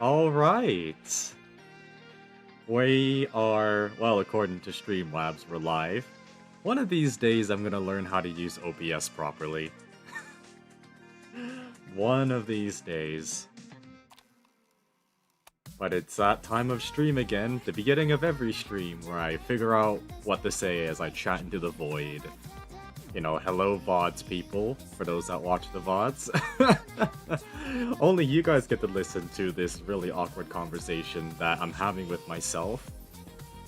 All right. We are, well, according to Streamlabs, we're live. One of these days, I'm gonna learn how to use OBS properly. One of these days. But it's that time of stream again, the beginning of every stream, where I figure out what to say as I chat into the void. You know, hello VODs people, for those that watch the VODs. Only you guys get to listen to this really awkward conversation that I'm having with myself.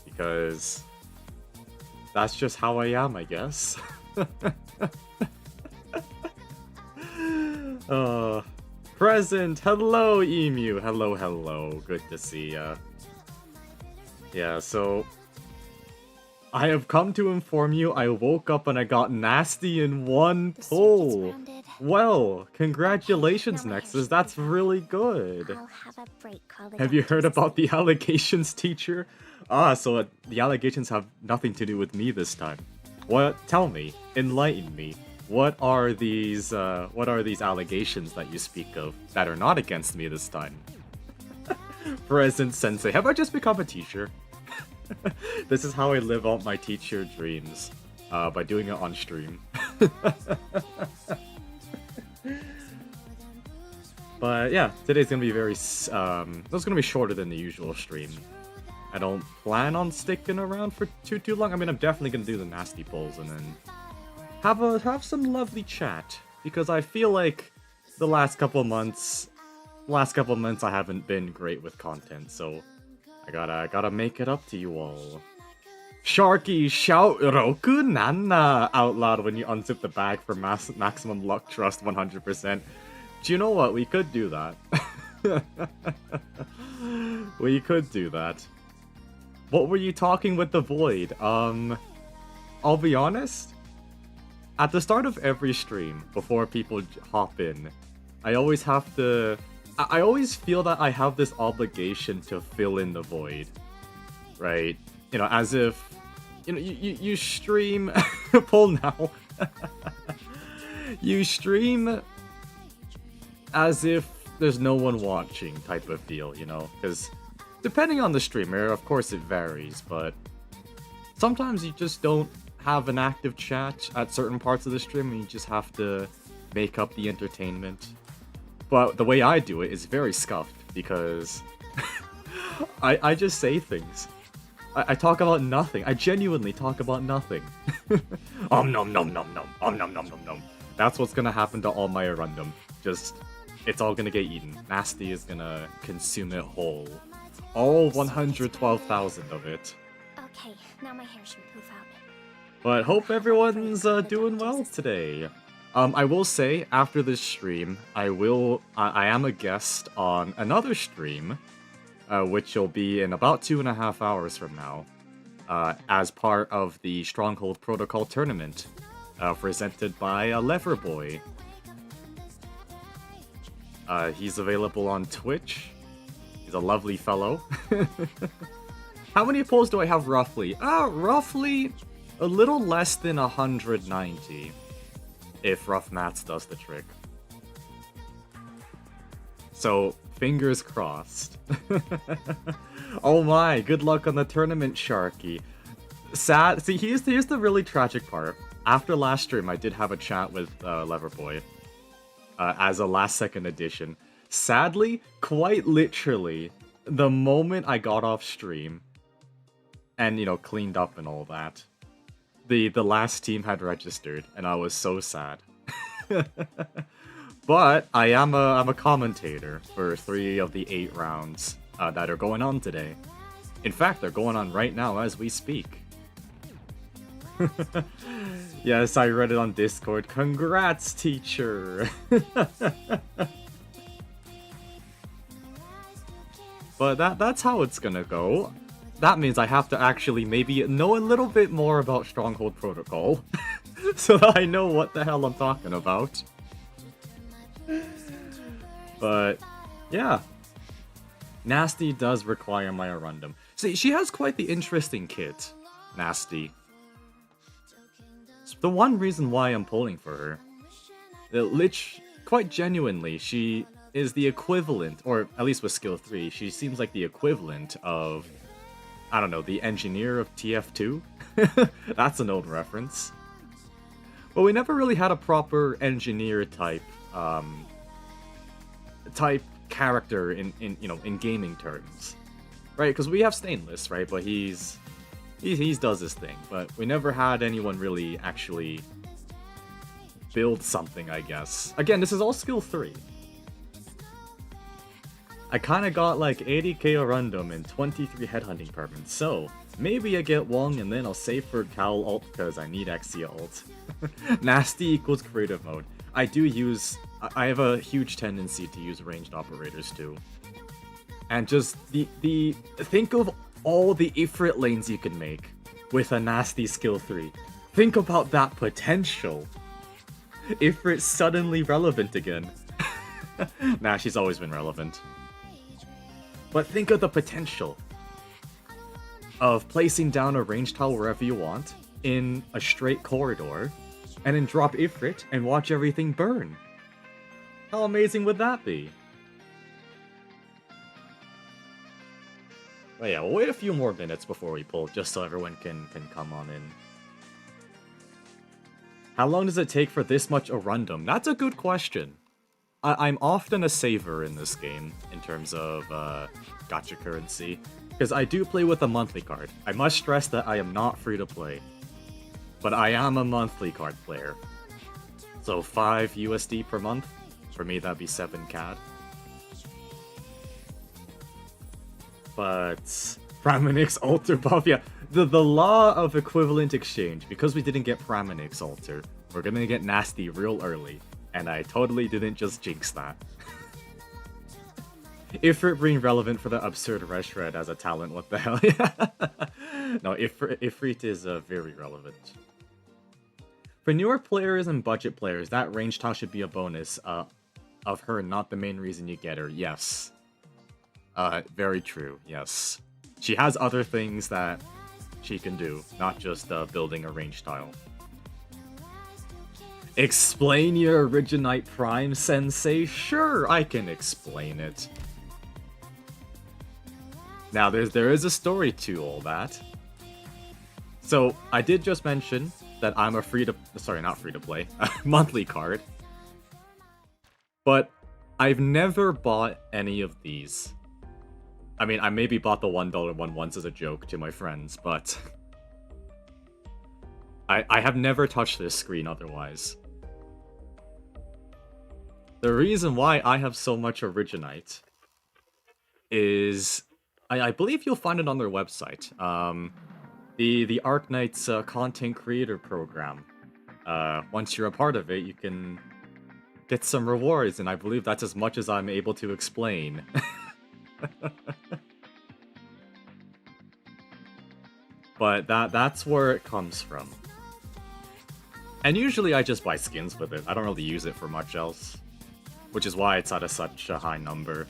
Because that's just how I am, I guess. Present! Hello, Emu! Hello, hello. Good to see ya. Yeah, so I have come to inform you I woke up and I got Nasty in one pull. Well, congratulations, Nexus. That's really good. Have you heard about the allegations, teacher? So the allegations have nothing to do with me this time. What? Tell me. Enlighten me. What are these allegations that you speak of that are not against me this time? Present Sensei. Have I just become a teacher? This is how I live out my teacher dreams, by doing it on stream. But yeah, today's gonna be it's gonna be shorter than the usual stream. I don't plan on sticking around for too long. I mean, I'm definitely gonna do the Nasti Pulls and then have some lovely chat, because I feel like the last couple of months I haven't been great with content, so I gotta make it up to you all. Sharky, shout Roku Nana out loud when you unzip the bag for maximum luck trust 100%. Do you know what? We could do that. We could do that. What were you talking with the void? I'll be honest. At the start of every stream, before people hop in, I always have to... I always feel that I have this obligation to fill in the void, right? You know, as if, you know, you stream, pull now. You stream as if there's no one watching type of feel, you know? Because depending on the streamer, of course it varies, but sometimes you just don't have an active chat at certain parts of the stream and you just have to make up the entertainment. But the way I do it is very scuffed, because I just say things. I talk about nothing. I genuinely talk about nothing. Nom nom nom nom nom. Nom nom nom nom nom. That's what's gonna happen to all my Arundum. Just, it's all gonna get eaten. Nasty is gonna consume it whole. All 112,000 of it. Okay, now my hair should poof out. But hope everyone's doing well today. I will say, after this stream, I am a guest on another stream, which will be in about 2.5 hours from now, as part of the Stronghold Protocol tournament, presented by Leverboy. He's available on Twitch. He's a lovely fellow. How many pulls do I have roughly? Roughly a little less than 190. If rough maths does the trick. So, fingers crossed. Oh my, good luck on the tournament, Sharky. Sad. See, here's the really tragic part. After last stream, I did have a chat with Leverboy as a last second addition. Sadly, quite literally, the moment I got off stream and, you know, cleaned up and all that, the last team had registered, and I was so sad. But I am a commentator for 3 of the 8 rounds that are going on today. In fact, they're going on right now as we speak. Yes, I read it on Discord. Congrats, teacher! But that's how it's gonna go. That means I have to actually maybe know a little bit more about Stronghold Protocol, so that I know what the hell I'm talking about. But, yeah. Nasty does require my Arundum. See, she has quite the interesting kit, Nasty. It's the one reason why I'm pulling for her. Quite genuinely, is the equivalent, or at least with skill 3, she seems like the equivalent of, I don't know, the engineer of TF2? That's an old reference. But we never really had a proper engineer type character in gaming terms, right? Because we have Stainless, right? But he does his thing. But we never had anyone really actually build something, I guess. Again, this is all skill 3. I kind of got like 80k random and 23 headhunting permits, so maybe I get Wong and then I'll save for Cal ult because I need Xia ult. Nasty equals creative mode. I have a huge tendency to use ranged operators too. And just think of all the Ifrit lanes you can make with a Nasty skill 3. Think about that potential. Ifrit's suddenly relevant again. Nah, she's always been relevant. But think of the potential of placing down a range tile wherever you want, in a straight corridor, and then drop Ifrit and watch everything burn. How amazing would that be? But yeah, we'll wait a few more minutes before we pull, just so everyone can come on in. How long does it take for this much Arundum? That's a good question. I'm often a saver in this game, in terms of gacha currency, because I do play with a monthly card. I must stress that I am not free to play, but I am a monthly card player. So 5 USD per month, for me that'd be 7 CAD. But Pramanix Alter buff, yeah, the law of equivalent exchange, because we didn't get Pramanix Alter, we're gonna get Nasty real early. And I totally didn't just jinx that. Ifrit being relevant for the absurd Reshred as a talent, what the hell? No, Ifrit is very relevant. For newer players and budget players, that range tile should be a bonus of her, not the main reason you get her. Yes. Very true, yes. She has other things that she can do, not just building a range tile. Explain your Originite Prime, Sensei? Sure, I can explain it. Now, there is a story to all that. So, I did just mention that I'm a not free to play, monthly card. But I've never bought any of these. I mean, I maybe bought the $1 one once as a joke to my friends, but I have never touched this screen otherwise. The reason why I have so much Originite is, I believe you'll find it on their website. The Arknight's content creator program. Once you're a part of it, you can get some rewards, and I believe that's as much as I'm able to explain. But that's where it comes from. And usually I just buy skins with it. I don't really use it for much else. Which is why it's at such a high number.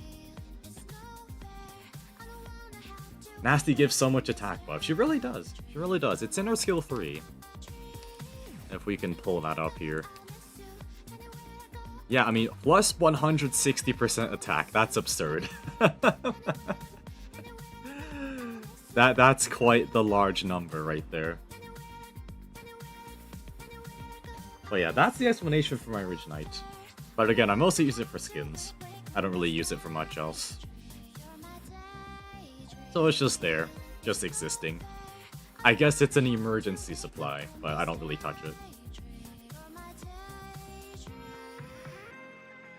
Nasty gives so much attack buff. She really does. She really does. It's in her skill 3. If we can pull that up here. Yeah, I mean, plus 160% attack. That's absurd. That's quite the large number right there. But yeah, that's the explanation for my Originite. But again, I mostly use it for skins. I don't really use it for much else. So it's just there, just existing. I guess it's an emergency supply, but I don't really touch it.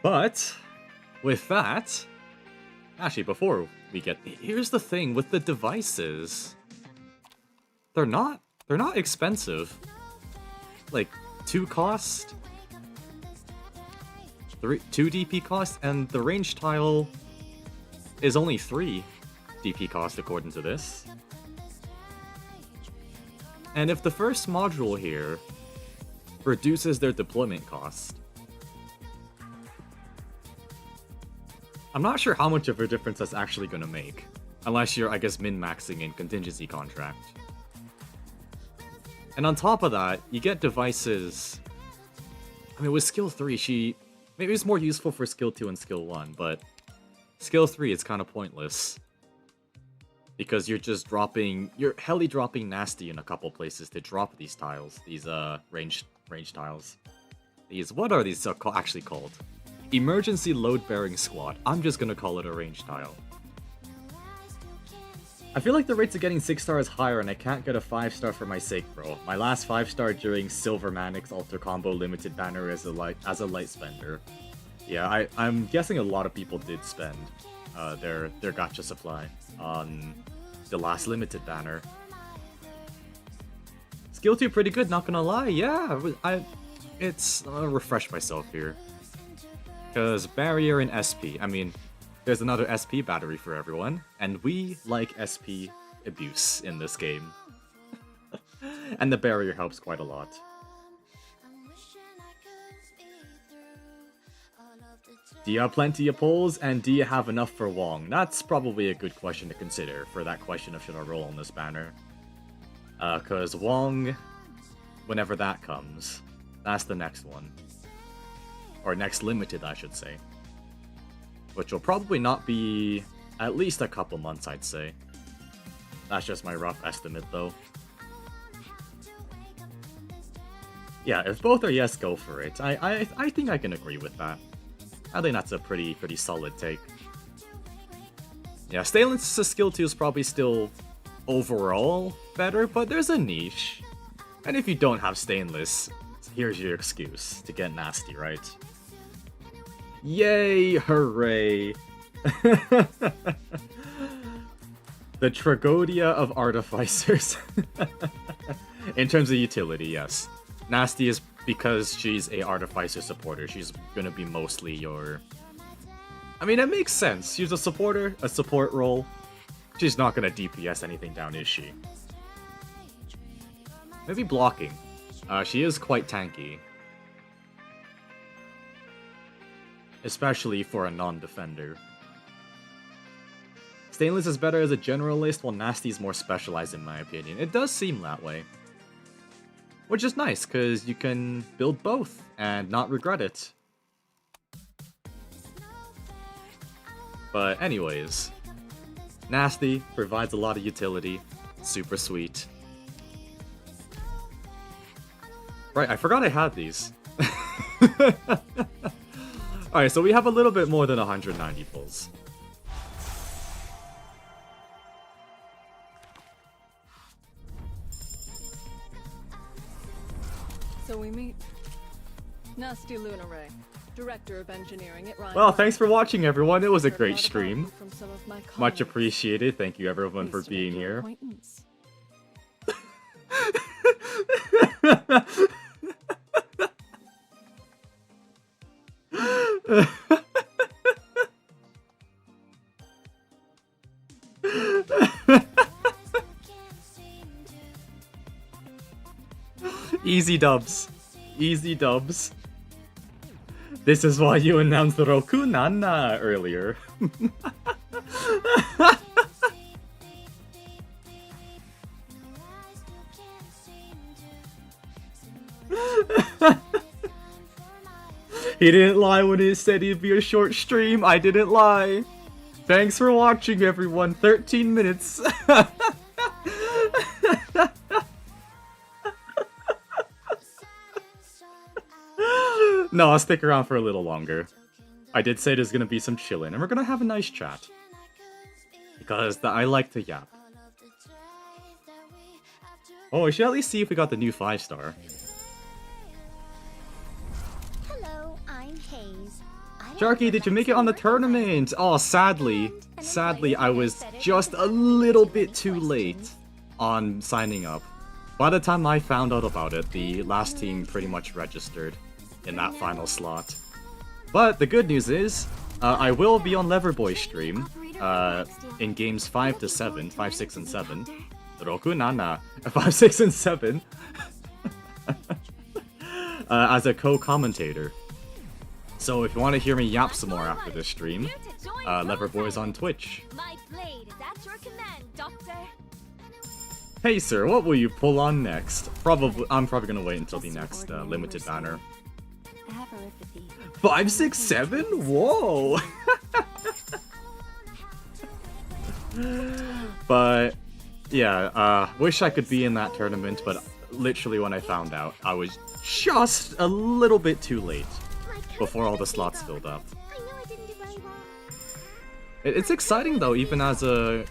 But with that, actually before we get, here's the thing with the devices. They're not expensive. Like 2 cost, 2 DP cost, and the range tile is only 3 DP cost according to this. And if the first module here reduces their deployment cost, I'm not sure how much of a difference that's actually going to make. Unless you're, I guess, min-maxing in contingency contract. And on top of that, you get devices. I mean, with skill 3, she Maybe it's more useful for skill 2 and skill 1, but skill 3 is kind of pointless. Because you're just dropping, you're heli dropping Nasty in a couple places to drop these tiles, these range tiles. These, what are these actually called? Emergency load bearing squad. I'm just gonna call it a range tile. I feel like the rates of getting 6 stars higher and I can't get a 5-star for my sake, bro. My last 5-star during Silver Manix Alter Combo Limited Banner as a light spender. Yeah, I'm guessing a lot of people did spend their gacha supply on the last limited banner. Skill 2 pretty good, not gonna lie. Yeah, I'll refresh myself here. Because barrier and SP, I mean, there's another SP battery for everyone, and we like SP abuse in this game. And the barrier helps quite a lot. Do you have plenty of pulls, and do you have enough for Wong? That's probably a good question to consider for that question of should I roll on this banner. Cause Wong, whenever that comes, that's the next one. Or next limited, I should say. Which will probably not be at least a couple months, I'd say. That's just my rough estimate, though. Yeah, if both are yes, go for it. I think I can agree with that. I think that's a pretty solid take. Yeah, Stainless skill 2 is probably still overall better, but there's a niche. And if you don't have Stainless, here's your excuse to get nasty, right? Yay! Hooray! The Tragodia of Artificers. In terms of utility, yes. Nasty is because she's a Artificer supporter. She's gonna be mostly your... I mean, it makes sense. She's a supporter, a support role. She's not gonna DPS anything down, is she? Maybe blocking. She is quite tanky. Especially for a non-defender. Stainless is better as a generalist, while Nasty's more specialized in my opinion. It does seem that way. Which is nice, because you can build both and not regret it. But anyways, Nasty provides a lot of utility. Super sweet. Right, I forgot I had these. Alright, so we have a little bit more than 190 pulls. So we meet. Nasti Ray, Director of Engineering at Ryan. Well, thanks for watching, everyone. It was a great stream. Much appreciated. Thank you, everyone, for being here. Easy dubs. Easy dubs. This is why you announced the Roku Nana earlier. He didn't lie when he said it'd be a short stream. I didn't lie. Thanks for watching, everyone. 13 minutes. No, I'll stick around for a little longer. I did say there's gonna be some chillin', and we're gonna have a nice chat. Because I like to yap. Oh, we should at least see if we got the new 5-star. Hello, I'm Hayes. Sharky, did you make it on the tournament? Oh, sadly, I was just a little bit too late on signing up. By the time I found out about it, the last team pretty much registered in that final slot. But the good news is, I will be on Leverboy stream in games 5 to 7, 5, 6, and 7. Roku Nana, 5, 6, and 7. As a co-commentator. So if you want to hear me yap some more after this stream, Leverboy's on Twitch. My blade is at your command, Doctor. Hey sir, what will you pull on next? I'm probably gonna wait until the next limited banner. Felicity. 567? Whoa! But yeah, wish I could be in that tournament, but literally when I found out, I was just a little bit too late before all the slots filled up. I know I didn't do very well. It's exciting though, even as a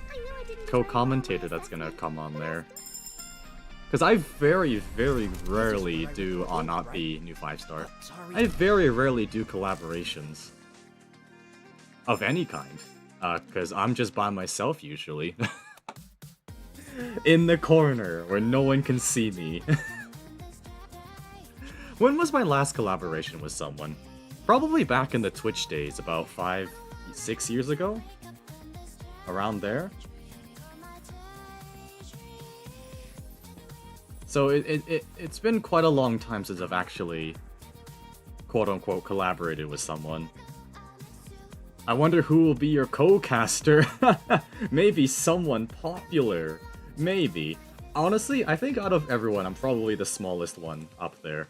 co-commentator that's gonna come on there. Because I very, very rarely do not be new 5-star. I very rarely do collaborations. Of any kind. Because I'm just by myself usually. In the corner where no one can see me. When was my last collaboration with someone? Probably back in the Twitch days, about 5-6 years ago? Around there? So it's been quite a long time since I've actually, quote-unquote, collaborated with someone. I wonder who will be your co-caster? Maybe someone popular. Maybe. Honestly, I think out of everyone, I'm probably the smallest one up there.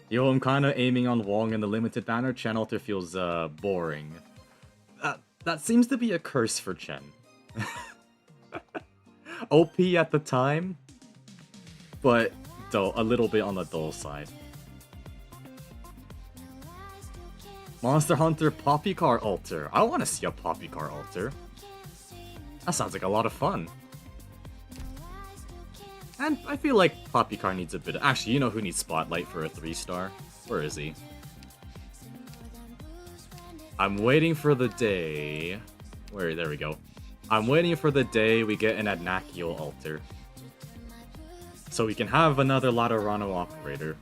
Yo, I'm kinda aiming on Wong in the limited banner. Chen Alter feels, boring. That seems to be a curse for Chen. OP at the time, but though a little bit on the dull side. Monster Hunter Poppy Car Alter. I want to see a Poppy Car Alter. That sounds like a lot of fun. And I feel like Poppy Car needs a bit of... Actually, you know who needs Spotlight for a 3-star? Where is he? I'm waiting for the day... There we go. I'm waiting for the day we get an Adnakiel Alter. So we can have another Laterano operator.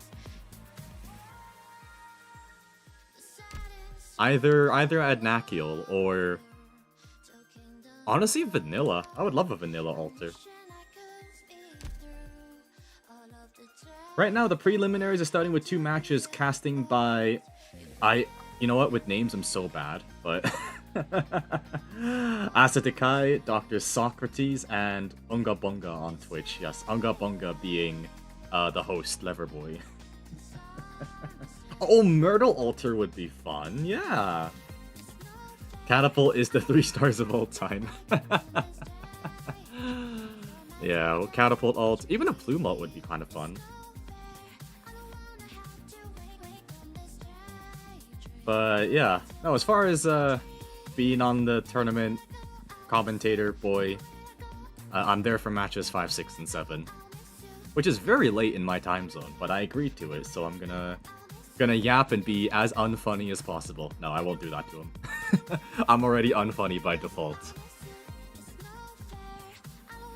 Either Adnakiel or... Honestly, Vanilla. I would love a Vanilla Alter. Right now, the preliminaries are starting with 2 matches casting by... You know what? With names, I'm so bad, but... Asatekai, Dr. Socrates, and Unga Bunga on Twitch. Yes, Unga Bunga being the host, Leverboy. Oh, Myrtle Alter would be fun, yeah. Catapult is the 3 stars of all time. Yeah, well, Catapult alt, even a Plume alt would be kind of fun. But yeah, no, as far as being on the tournament commentator boy, I'm there for matches 5, 6, and 7, which is very late in my time zone, but I agreed to it, so I'm gonna yap and be as unfunny as possible. No, I won't do that to him. I'm already unfunny by default.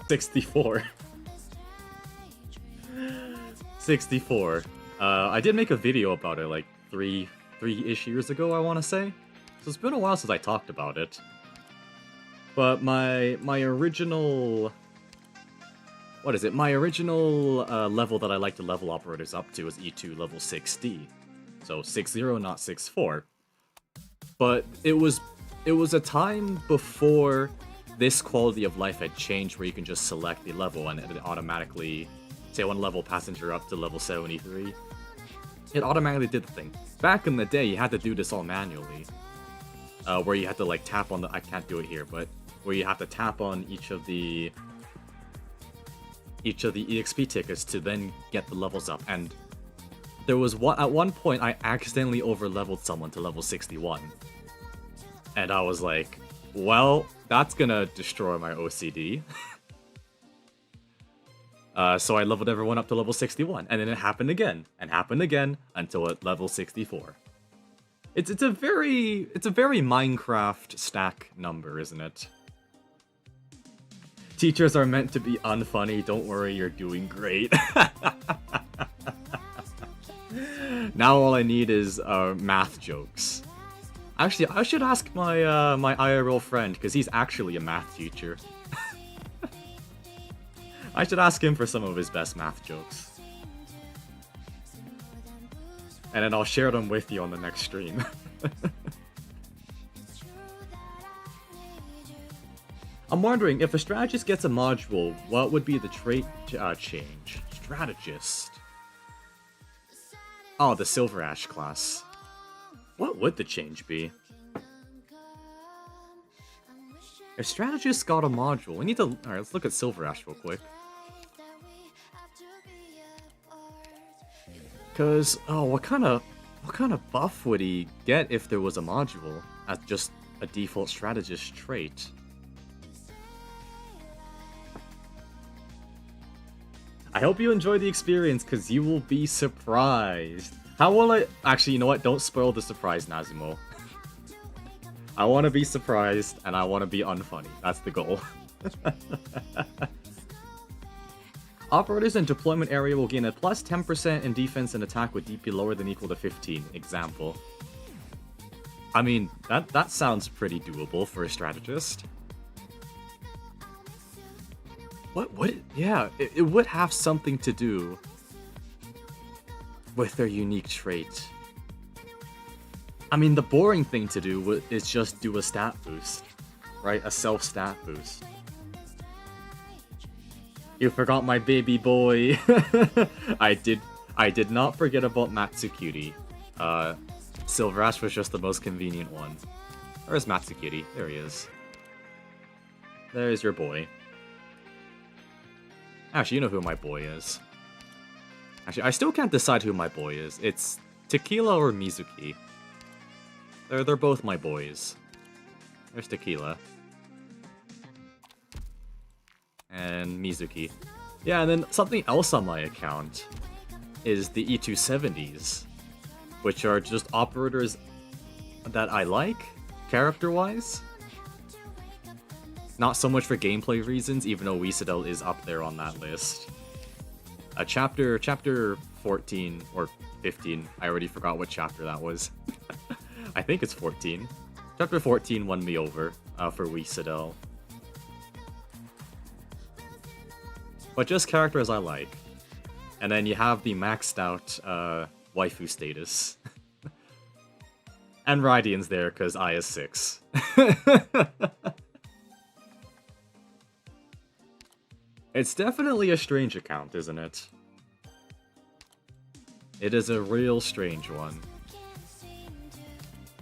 64. 64. I did make a video about it like three-ish years ago, I want to say. So it's been a while since I talked about it. But my original... What is it? My original level that I like to level operators up to is E2 level 6D. So 6-0, not 6-4. But it was a time before this quality of life had changed where you can just select the level and it automatically, say one level passenger up to level 73. It automatically did the thing. Back in the day, you had to do this all manually. Where you had to like tap on the... I can't do it here, but where you have to tap on each of the EXP tickets to then get the levels up. And there was at one point I accidentally over-leveled someone to level 61. And I was like, well, that's gonna destroy my OCD. So I leveled everyone up to level 61, and then it happened again, until at level 64. It's a very Minecraft stack number, isn't it? Teachers are meant to be unfunny, don't worry, you're doing great. Now all I need is math jokes. Actually, I should ask my my IRL friend, because he's actually a math teacher. I should ask him for some of his best math jokes. And then I'll share them with you on the next stream. I'm wondering, if a strategist gets a module, what would be the trait change? Strategist. Oh, the Silver Ash class. What would the change be? If Strategist got a module, we need to... Alright, let's look at Silver Ash real quick. Cause, oh, what kind of buff would he get if there was a module as just a default Strategist trait? I hope you enjoy the experience, because you will be surprised. How will I... Actually, you know what? Don't spoil the surprise, Nazimo. I want to be surprised, and I want to be unfunny. That's the goal. Operators in deployment area will gain a plus 10% in defense and attack with DP lower than equal to 15. Example. I mean, that sounds pretty doable for a strategist. What would... Yeah, it would have something to do with their unique trait. I mean, the boring thing to do is just do a stat boost, right? A self-stat boost. You forgot my baby boy. I did not forget about Matsucutie. Silver Ash was just the most convenient one. Where's Matsucutie? There he is. There's your boy. Actually, you know who my boy is. Actually, I still can't decide who my boy is. It's Tequila or Mizuki. They're both my boys. There's Tequila. And Mizuki. Yeah, and then something else on my account is the E270s, which are just operators that I like, character-wise. Not so much for gameplay reasons, even though Wisadel is up there on that list. Chapter 14, or 15, I already forgot what chapter that was. I think it's 14. Chapter 14 won me over for Wisadel. But just characters I like. And then you have the maxed out waifu status. And Rydian's there because I is 6. It's definitely a strange account, isn't it? It is a real strange one.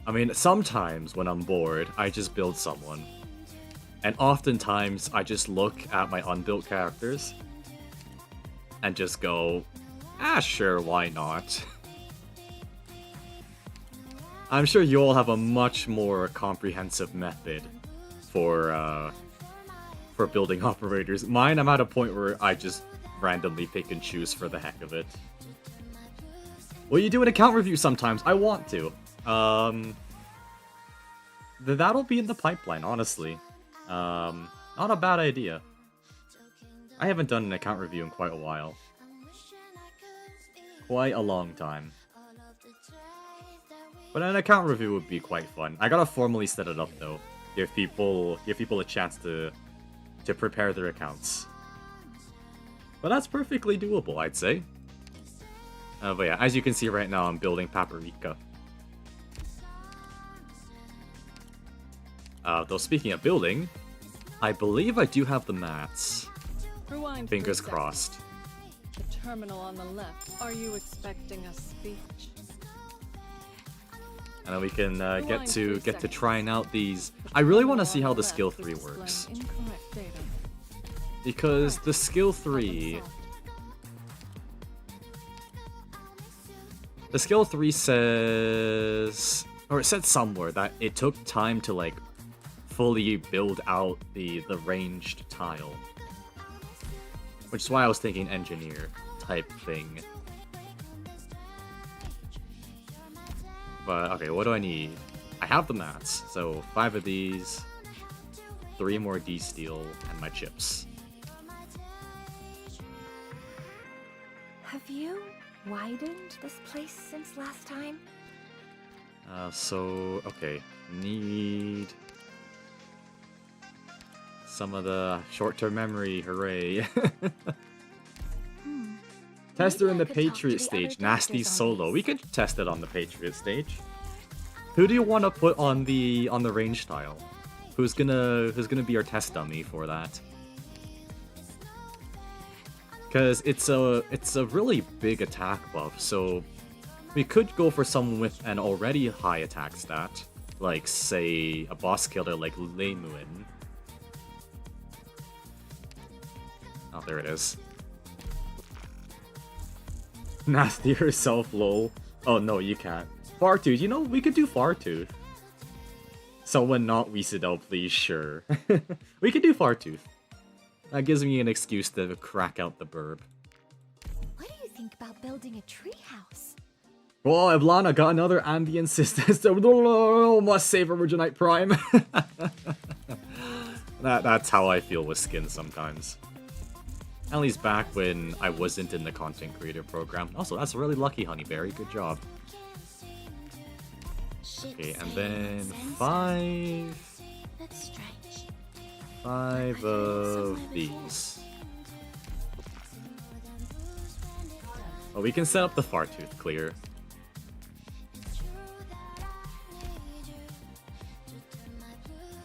I mean, sometimes when I'm bored, I just build someone. And oftentimes, I just look at my unbuilt characters and just go, ah, sure, why not? I'm sure you all have a much more comprehensive method for building operators. Mine, I'm at a point where I just randomly pick and choose for the heck of it. Will you do an account review sometimes? I want to. That'll be in the pipeline, honestly. Not a bad idea. I haven't done an account review in quite a while. Quite a long time. But an account review would be quite fun. I gotta formally set it up though. Give people a chance to prepare their accounts. But that's perfectly doable, I'd say. But yeah, as you can see right now, I'm building Paprika. Though speaking of building, I believe I do have the mats. Rewind Fingers for a second. crossed. The terminal on the left. Are you expecting a speech? And then we can get to trying out these. I really want to see how the skill 3 works. Because the skill 3... The skill 3 says... Or it said somewhere that it took time to, like, fully build out the ranged tile. Which is why I was thinking engineer type thing. But, okay, what do I need? I have the mats, so 5 of these, 3 more D-steel, and my chips. Have you widened this place since last time? Okay, need some of the short-term memory, hooray. Tester in the Patriot stage, Nasty solo. We could test it on the Patriot stage. Who do you want to put on the range tile? Who's gonna be our test dummy for that? Because it's a really big attack buff, so We could go for someone with an already high attack stat, like, say, a boss killer like Leimuin. Oh, there it is. Nasty herself, lol. Oh, no, you can't. Fartooth, you know, we could do Fartooth. Someone not Weesidel, please, sure. We could do Fartooth. That gives me an excuse to crack out the burb. What do you think about building a treehouse? Whoa, Eblana got another ambient system. Must save Originite Prime. That's how I feel with skins sometimes. At least back when I wasn't in the content creator program. Also, that's really lucky, Honeyberry. Good job. Okay, and then 5... That's strange. 5 of these. Oh, we can set up the Fartooth clear.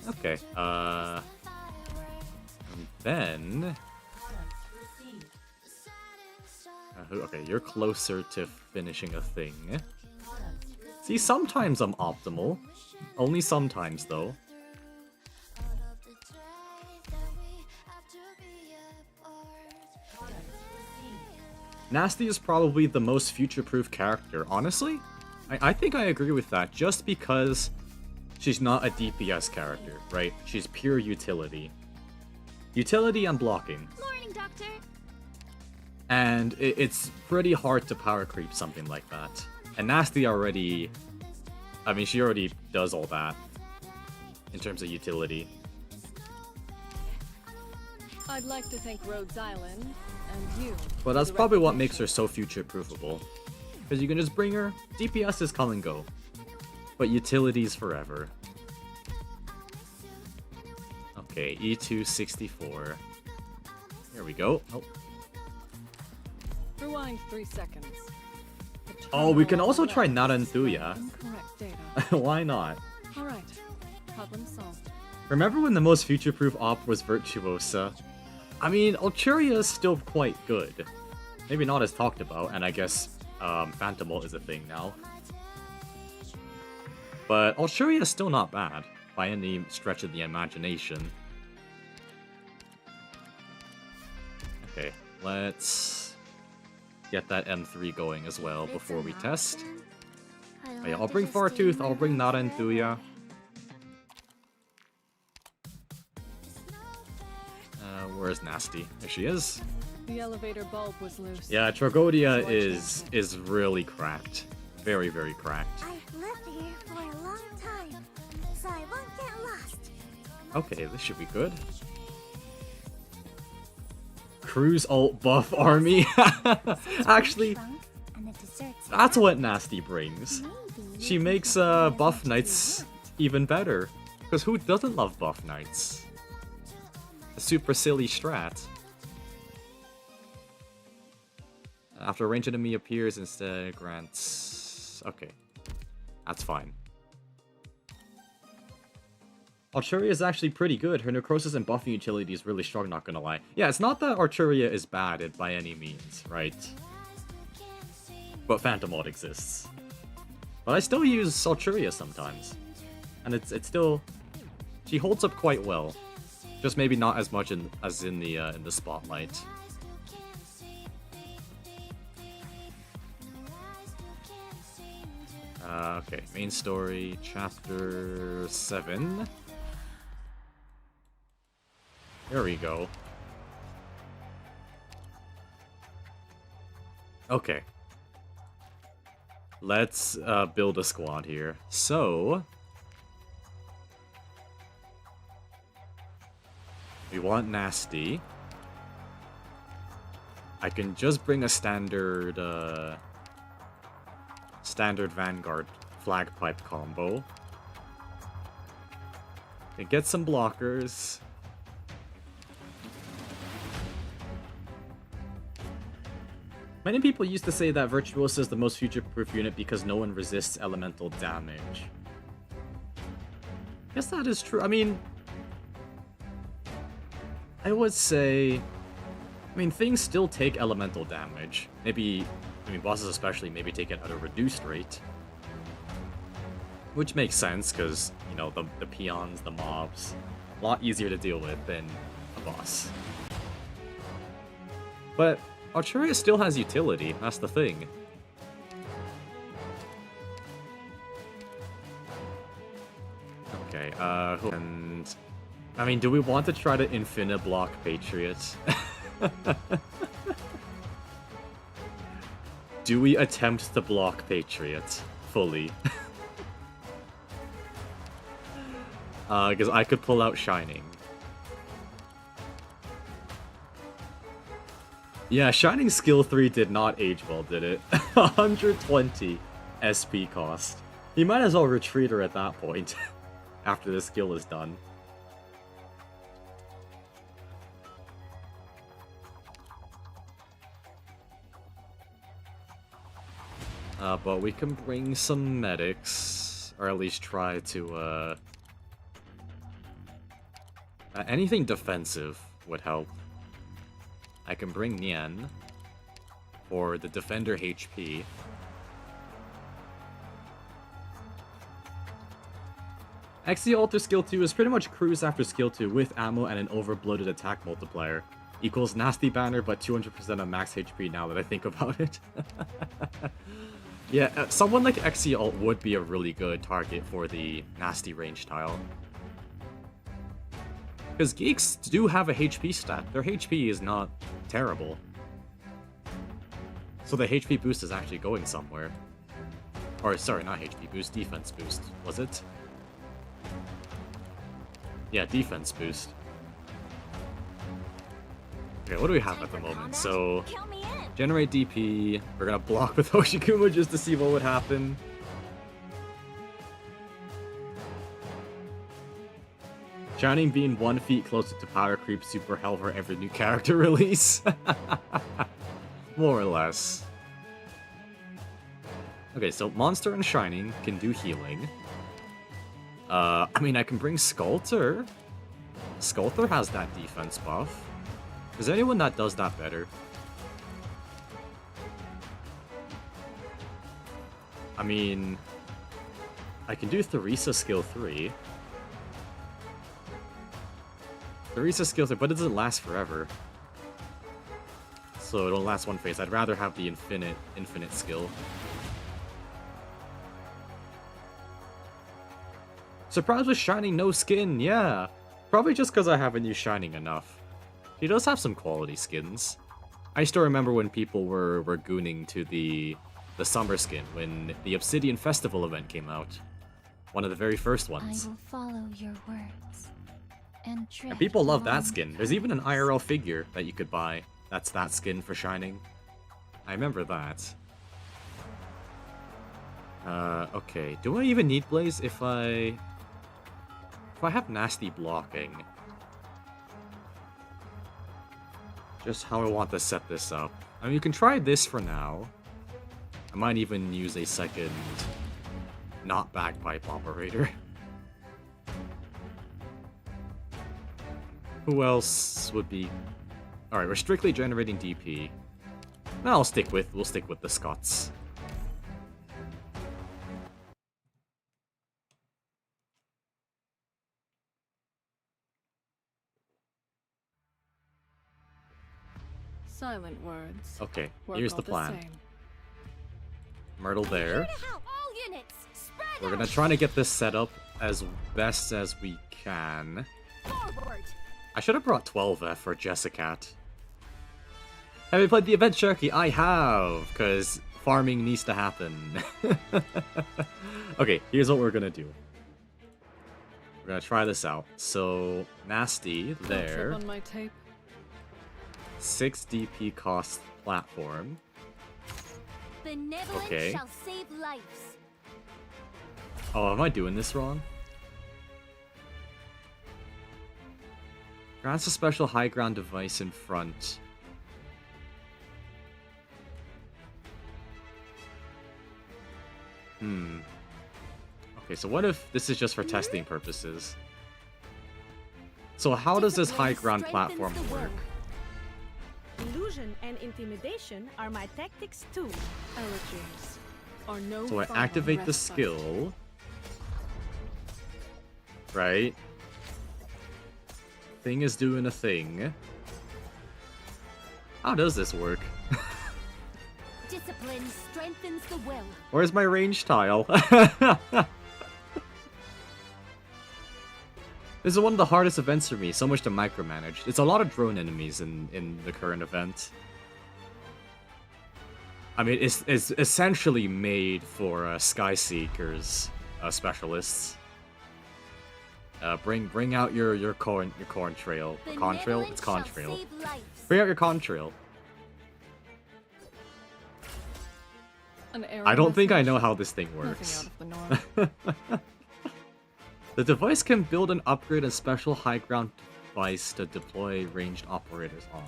Okay, and then... okay, you're closer to finishing a thing. See, sometimes I'm optimal. Only sometimes, though. Nasty is probably the most future-proof character. Honestly, I think I agree with that, just because she's not a DPS character, right? She's pure utility. Utility and blocking. Morning, Doctor. And it's pretty hard to power creep something like that. And Nasty already... I mean, she already does all that. In terms of utility. I'd like to thank Rhodes Island and you. But that's probably what makes her so future-proofable. Because you can just bring her, DPS is come and go. But utility's forever. Okay, E264. Here we go. Oh. Rewind 3 seconds. Oh, we can also try Narantuya. Incorrect data. Why not? Alright. Problem solved. Remember when the most future-proof op was Virtuosa? I mean, Ulturia is still quite good. Maybe not as talked about, and I guess Phantom Ult is a thing now. But Ulturia is still not bad, by any stretch of the imagination. Okay, let's get that M3 going as well before we test. Oh, yeah, I'll bring Fartooth, I'll bring Narantuya. Where's Nasty? There she is. The elevator bulb was loose. Yeah, Tragodia is really cracked. Very, very cracked. I've lived here for a long time, so I won't get lost. Okay, this should be good. Cruise ult buff army. Actually, that's what Nasty brings. She makes buff knights even better. Because who doesn't love buff knights? A super silly strat. After a ranged enemy appears, instead grants... Okay. That's fine. Arturia is actually pretty good. Her necrosis and buffing utility is really strong, not gonna lie. Yeah, it's not that Arturia is bad by any means, right? But Phantom Ult exists. But I still use Arturia sometimes. And it's still... She holds up quite well. Just maybe not as much as in the spotlight. Okay, main story, chapter 7. There we go. Okay. Let's build a squad here. So... we want Nasty. I can just bring a standard Vanguard flag pipe combo. Okay, get some blockers. Many people used to say that Virtuosa is the most future-proof unit because no one resists elemental damage. I guess that is true. I mean... I would say... I mean, things still take elemental damage. Maybe I mean, bosses especially maybe take it at a reduced rate. Which makes sense, because, you know, the peons, the mobs, a lot easier to deal with than a boss. But Arturia still has utility, that's the thing. Okay, and... I mean, do we want to try to infinite block Patriot? Do we attempt to block Patriot fully? Because I could pull out Shining. Yeah, Shining skill 3 did not age well, did it? 120 SP cost. He might as well retreat her at that point, after the skill is done. But we can bring some medics, or at least try to, anything defensive would help. I can bring Nian for the defender HP. XE Alter skill 2 is pretty much cruise after skill 2 with ammo and an overbloated attack multiplier. Equals Nasty Banner, but 200% of max HP now that I think about it. Yeah, someone like XE Alt would be a really good target for the Nasty range tile. Because geeks do have a HP stat. Their HP is not terrible. So the HP boost is actually going somewhere. Or, sorry, not HP boost, defense boost. Was it? Yeah, defense boost. Okay, what do we have at the moment? So, generate DP. We're gonna block with Hoshikuma just to see what would happen. Shining being 1 feet closer to power creep super hell for every new character release. More or less. Okay, so Monster and Shining can do healing. I mean, I can bring Skulter. Skulter has that defense buff. Is there anyone that does that better? I mean, I can do Theresa skill 3. Theresa skill 3, but it doesn't last forever. So it'll last one phase. I'd rather have the infinite skill. Surprised with Shining no skin, yeah. Probably just because I haven't used Shining enough. He does have some quality skins. I still remember when people were gooning to the summer skin when the Obsidian Festival event came out. One of the very first ones. I will follow your words. And people love that skin. There's even an IRL figure that you could buy. That's that skin for Shining. I remember that. Okay. Do I even need Blaze if I have nasty blocking? Just how I want to set this up. I mean, you can try this for now. I might even use a second not bagpipe operator. Who else would be... Alright, we're strictly generating DP. No, we'll stick with the Scots. Silent words. Okay, Work here's all the plan. same. Myrtle there. We're gonna try to get this set up as best as we can. Forward. I should have brought 12F for Jessicat. Have you played the event, Sharky? I have, because farming needs to happen. Okay, here's what we're gonna do. We're gonna try this out. So, Nasty, there. On my tape. 6 DP cost platform. Okay. Shall save lives. Oh, am I doing this wrong? Grants a special high ground device in front. Okay, so what if this is just for testing purposes? So how does this high ground platform work? Evasion and intimidation are my tactics too. Allergies are no So I fun on activate the respite. skill. Right? Thing is doing a thing. How does this work? Discipline strengthens the will. Where's my range tile? This is one of the hardest events for me, so much to micromanage. It's a lot of drone enemies in the current event. I mean, it's essentially made for Sky Seekers specialists. Bring out your corn trail. Contrail? It's contrail. Bring out your contrail. An error I don't think I message? know how this thing Nothing works. out of the norm. The device can build and upgrade a special high ground device to deploy ranged operators on.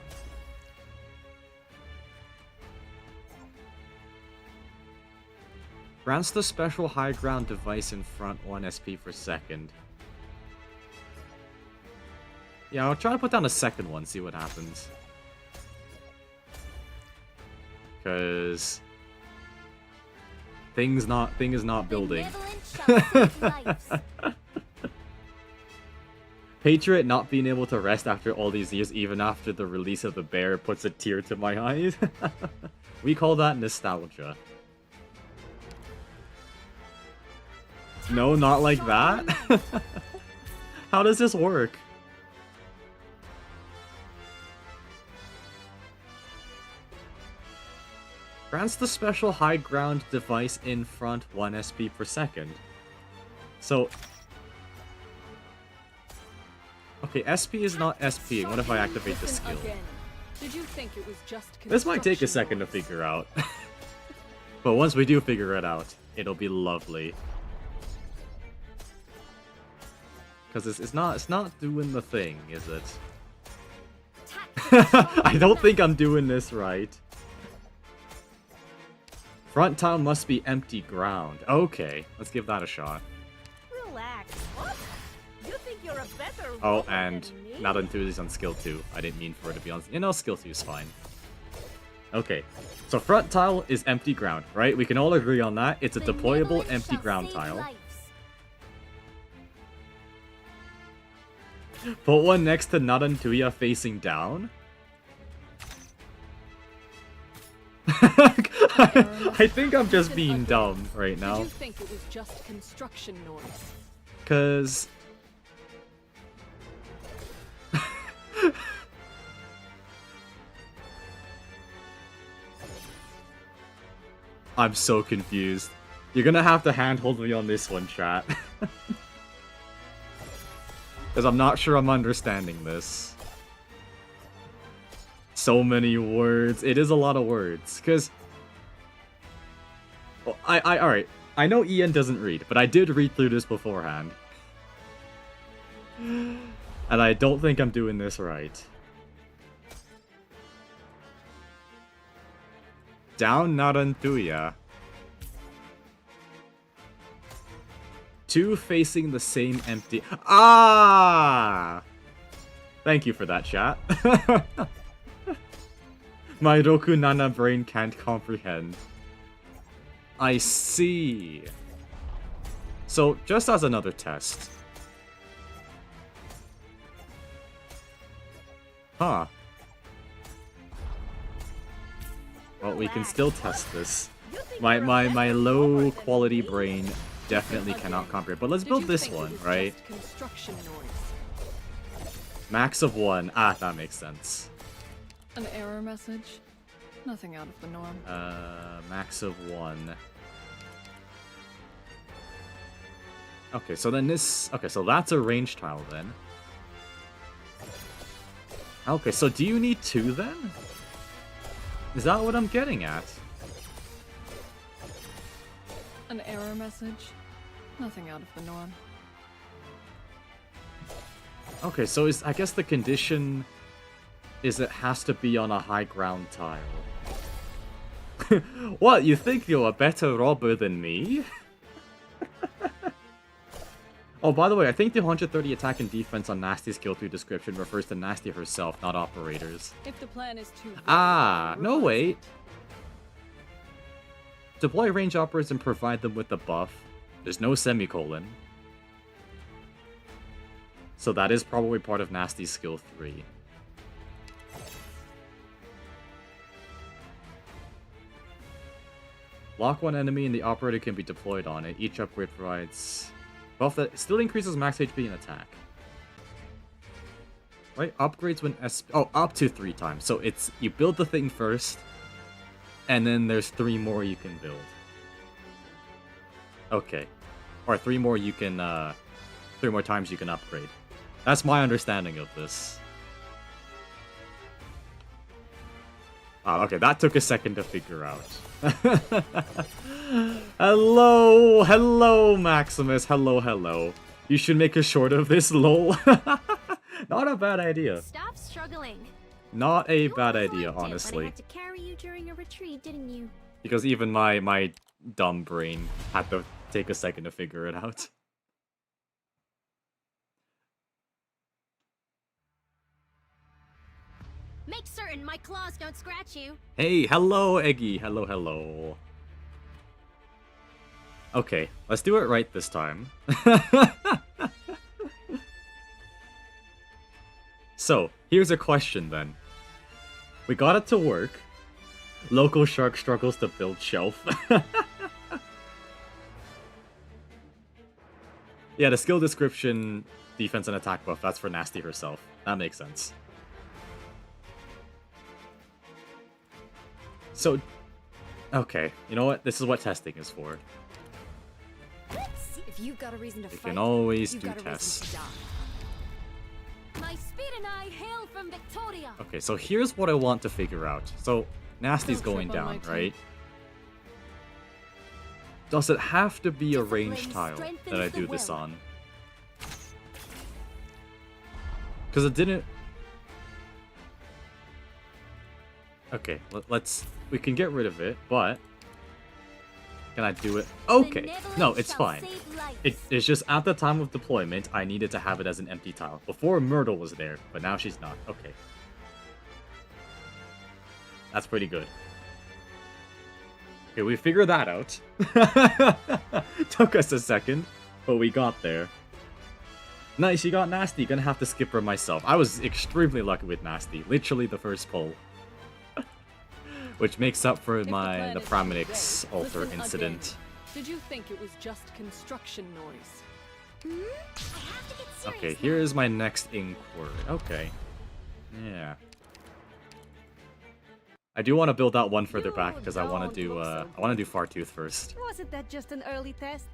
Grants the special high ground device in front 1 SP per second. Yeah, I'll try to put down a second one, see what happens. Cause thing is not building. Patriot not being able to rest after all these years, even after the release of the bear, puts a tear to my eyes. We call that nostalgia. No, not like that. How does this work? Grants the special high ground device in front 1 SP per second. So... Okay, SP is not SP. What if I activate the Listen skill? again. Did you think it was just This might take a construction second to noise? figure out. But once we do figure it out, it'll be lovely. Because it's not doing the thing, is it? I don't think I'm doing this right. Front town must be empty ground. Okay, let's give that a shot. Relax. What? You think you're a better Oh, robot and than me? not enthusiast on skill 2. I didn't mean for it to be on... You know, skill 2 is fine. Okay, so front tile is empty ground, right? We can all agree on that. It's a deployable empty ground tile. Put one next to Narantuya facing down. I think I'm just being dumb right Did now. you think it was just construction noise? Cause... I'm so confused. You're gonna have to handhold me on this one, chat. Because I'm not sure I'm understanding this. So many words. It is a lot of words. Because... Well, alright. I know Ian doesn't read, but I did read through this beforehand. And I don't think I'm doing this right. Down Narantuya. 2 facing the same empty... Ah! Thank you for that, chat. My Roku Nana brain can't comprehend. I see. So, just as another test. Huh. Well, we can still test this. My low quality brain definitely cannot comprehend. But let's build this one, right? Construction noise. Max of 1. Ah, that makes sense. An error message? Nothing out of the norm. Max of 1. Okay, so then this... Okay, so that's a range tile then. Okay, so do you need 2 then? Is that what I'm getting at? An error message? Nothing out of the norm. Okay, so I guess the condition is it has to be on a high ground tile. What, you think you're a better robber than me? Oh, by the way, I think the 130 attack and defense on Nasty's skill 3 description refers to Nasty herself, not operators. If the plan is too vague, Ah, I'll no revise wait. it. Deploy range operators and provide them with a buff. There's no semicolon. So that is probably part of Nasty's skill 3. Lock one enemy and the operator can be deployed on it. Each upgrade provides buff that still increases max HP and attack. Right? Upgrades when up to 3 times. So it's you build the thing first, and then there's 3 more you can build. Okay. Or 3 more you can 3 more times you can upgrade. That's my understanding of this. Okay, that took a second to figure out. Hello, Maximus. Hello. You should make a short of this, lol. Not a bad idea. Stop struggling. Not a bad almost idea, liked it, but I honestly. had to carry you during a retreat, didn't you? Because even my dumb brain had to take a second to figure it out. Make certain my claws don't scratch you. Hey, hello, Eggy. Hello. Okay, let's do it right this time. So, here's a question then. We got it to work. Local shark struggles to build shelf. Yeah, the skill description, defense and attack buff, that's for Nasty herself. That makes sense. So, okay, you know what? This is what testing is for. If you've got a reason to You fight, can always you've do got a reason tests. to die. My speed and I hail from Victoria. Okay, so here's what I want to figure out. So, Nasty's Don't going trip on my down, tape. right? Does it have to be a Discipline range tile that I strengthens do the this will. on? Because it didn't... Okay, we can get rid of it, but... Can I do it? Okay, no, it's fine. It's just at the time of deployment, I needed to have it as an empty tile. Before Myrtle was there, but now she's not. Okay. That's pretty good. Okay, we figured that out. Took us a second, but we got there. Nice, you got Nasty. Gonna have to skip her myself. I was extremely lucky with Nasty. Literally the first pull. Which makes up for If the plan the is Praminix vague, altar listen incident. again. Did you think it was just construction noise? I have to get serious Okay, now. here is my next inquiry. Okay. Yeah. I do want to build that one further back because I want to do Fartooth first. Wasn't that just an early test?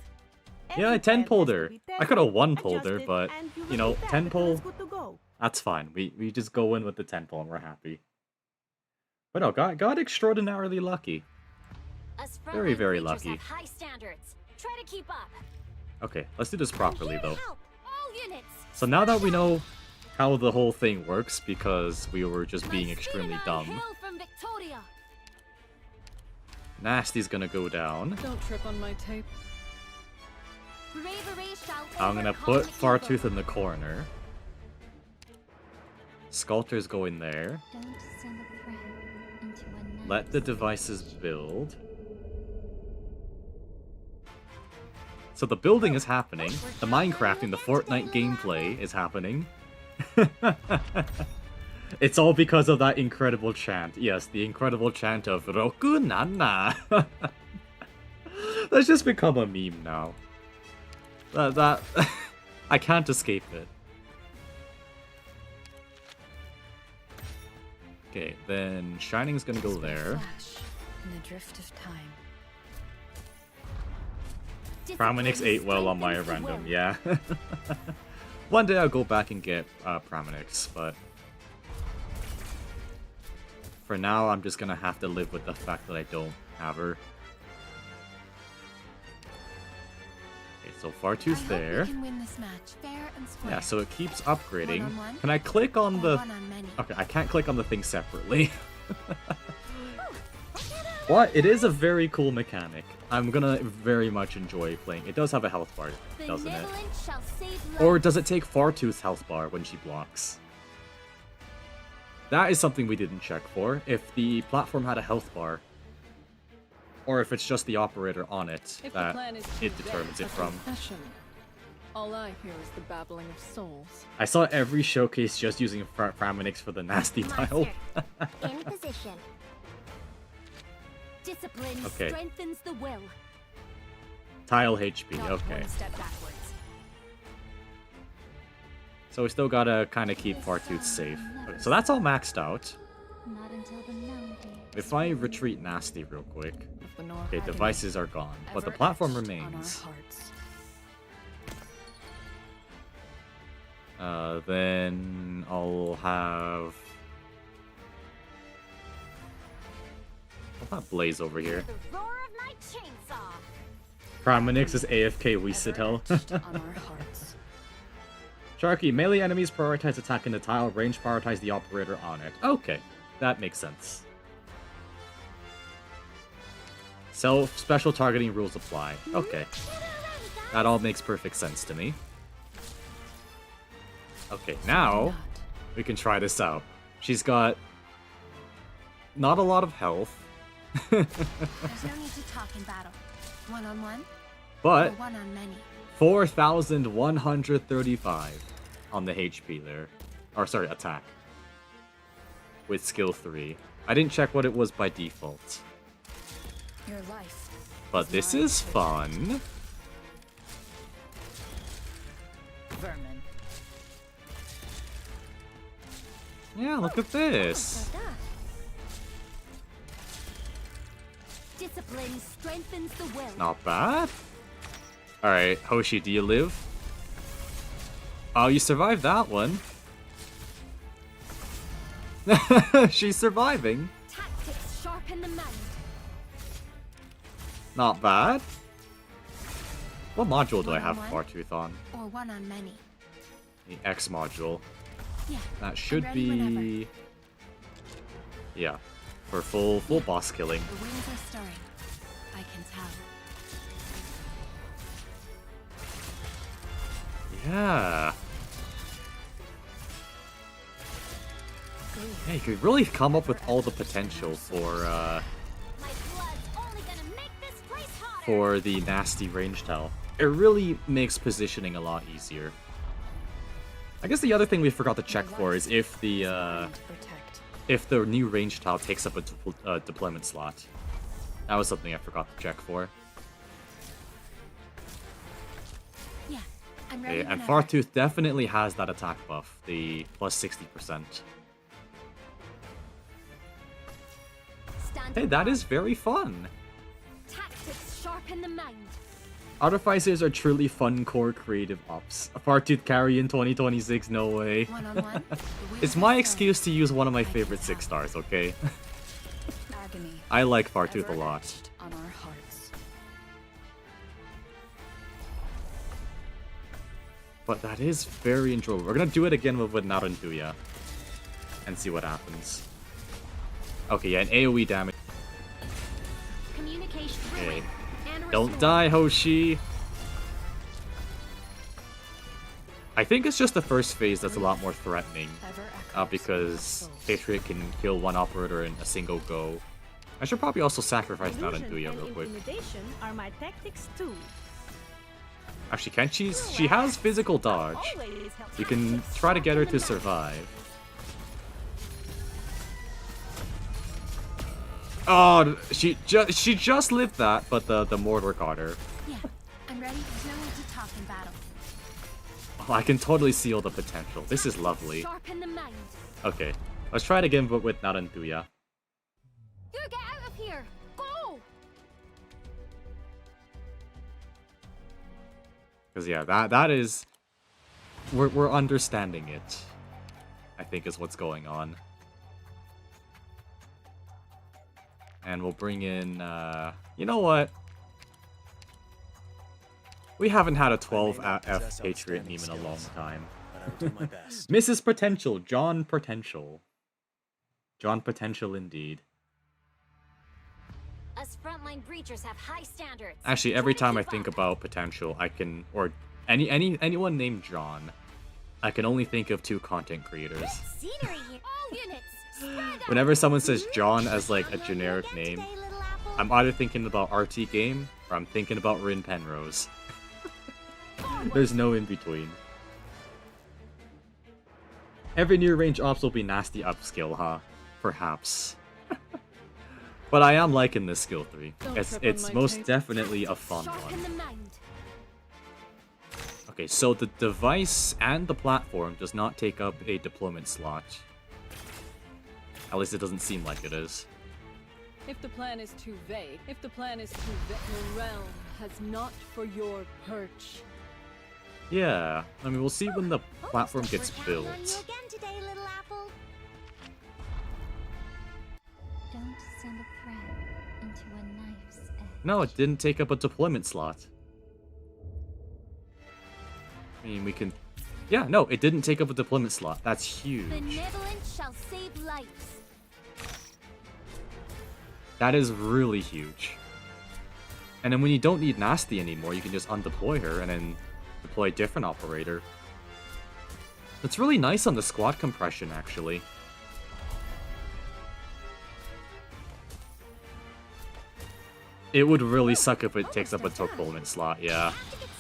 Yeah, I Every 10 test pulled has her. to be I could have 1 tested, pulled her, adjusted, but and you know, will be back 10 until pull, it's good to go. that's fine. We just go in with the 10 pull and we're happy. But no, got extraordinarily lucky. Us Very, frontline very creatures lucky. have high standards. Try to keep up. Okay, let's do this I'm properly here to though. help. All units. So now that we spread know out. how the whole thing works, because we were just My being speed extremely and I dumb, hail from Victoria. Nasty's gonna go down. Don't trip on my tape. Bravery shall I'm gonna overcome put the Fartooth evil. in the corner. Sculptor's going there. Don't send a threat into a Let the night. devices build. So the building is happening. The Minecrafting, the Fortnite gameplay is happening. It's all because of that incredible chant. Yes, the incredible chant of Roku Nana. That's just become a meme now. That I can't escape it. Okay, then Shining's gonna go there. Flash in the drift of time. Praminix ate well on my Strengthens the random, will. yeah. One day I'll go back and get Praminix, but for now I'm just gonna have to live with the fact that I don't have her. Okay, so Fartooth's there. We can win this match fair and square. Yeah, so it keeps upgrading. One-on-one? Can I click on Or the... one on many. Okay, I can't click on the thing separately. But it is a very cool mechanic. I'm gonna very much enjoy playing. It does have a health bar, doesn't it? Shall save Or does it take Fartooth's health bar when she blocks? That is something we didn't check for. If the platform had a health bar, or if it's just the operator on it If the that plan is it determines it from. Confession. All I hear is the babbling of souls. I saw every showcase just using Framinix for the nasty tile. in position. Discipline Okay. strengthens the will. Tile HP, Not okay. one step backwards. So we still gotta kind of keep Fartooth safe. Okay, so that's all maxed out. Not until the mountains. If I retreat Nasty real quick. If the Nor Okay, agony devices are gone, but the ever platform etched on our remains. hearts. Then I'll have Blaze over here. The roar of my chainsaw. Praminix is AFK Weasidel. Etched on our hearts. Sharky, melee enemies prioritize attacking the tile, range prioritize the operator on it. Okay, that makes sense. Special targeting rules apply. Okay. That all makes perfect sense to me. Okay, now we can try this out. She's got not a lot of health, There's no need to talk in battle. One-on-one, or but one-on-many. 4,135 on the HP there. Or sorry, attack. With skill 3. I didn't check what it was by default. Your life. But this is fun. Vermin. Yeah, look at this. Discipline strengthens the will. Not bad. Alright, Hoshi, do you live? Oh, you survived that one. She's surviving. Tactics sharpen the mind. Not bad. What module do I have One-on-one? Fartooth on? Or one-on-many. The X module. Yeah. That should I'm ready whenever. be... Yeah, for full boss killing. The winds are stirring. I can tell. Yeah. Yeah, you could really come up with all the potential for My blood's only gonna make this place hotter. for the nasty range tile. It really makes positioning a lot easier. I guess the other thing we forgot to check for is if the new range tile takes up a deployment slot. That was something I forgot to check for. Yeah. I'm ready Okay, and whenever. Fartooth definitely has that attack buff, the plus 60%. Stand Hey, that is very fun. Tactics sharpen the mind. Artificers are truly fun core creative ops. A Fartooth carry in 2026, no way. One-on-one. the winds It's are my stirring. excuse to use one of my I can favorite tell. 6 stars, okay? Agony I like Fartooth a ever lot. etched on our hearts. But that is very enjoyable. We're gonna do it again with Naranduya. And see what happens. Okay, yeah, and AoE damage. Communication Okay. ruined and Don't restored. die, Hoshi! I think it's just the first phase that's a lot more threatening. Ever echoes Because of souls. Patriot can kill one operator in a single go. I should probably also sacrifice Illusion Naranduya and real quick. intimidation are my tactics too. Actually, can't she has physical dodge. Always helps. You can try to get her to survive. Oh, she just lived that, but the mortar got her. Yeah. I'm ready. There's no need to talk in battle. Oh, I can totally see all the potential. This is lovely. Sharpen the mind. Okay, let's try it again, but with Naranduya. You get out of here. Go. Because yeah, that is we're understanding it. I think is what's going on. And we'll bring in you know what? We haven't had a 12 F Patriot meme in a long time. But I will do my best. Mrs. Potential, John Potential. John Potential indeed. frontline breachers have high standards. Actually, every time I think about potential, I can, or anyone named John, I can only think of 2 content creators. Scenery here. All units, spread out. Whenever someone says John as like a generic name, I'm either thinking about RT Game or I'm thinking about Rin Penrose. There's no in between. Every near range ops will be nasty upskill, huh? Perhaps. But I am liking this skill 3. It's most definitely a fun Sharpen the one. mind. Okay, so the device and the platform does not take up a deployment slot. At least it doesn't seem like it is. If the plan is too vague, the realm has not for your perch. Yeah, I mean, we'll see when the platform gets built. Don't send a thread into a knife's edge. No, it didn't take up a deployment slot. I mean, we can... Yeah, no, it didn't take up a deployment slot. That's huge. Benevolence shall save lives. That is really huge. And then when you don't need Nasti anymore, you can just undeploy her and then deploy a different operator. It's really nice on the squad compression, actually. It would really suck if it takes up a deployment slot, yeah.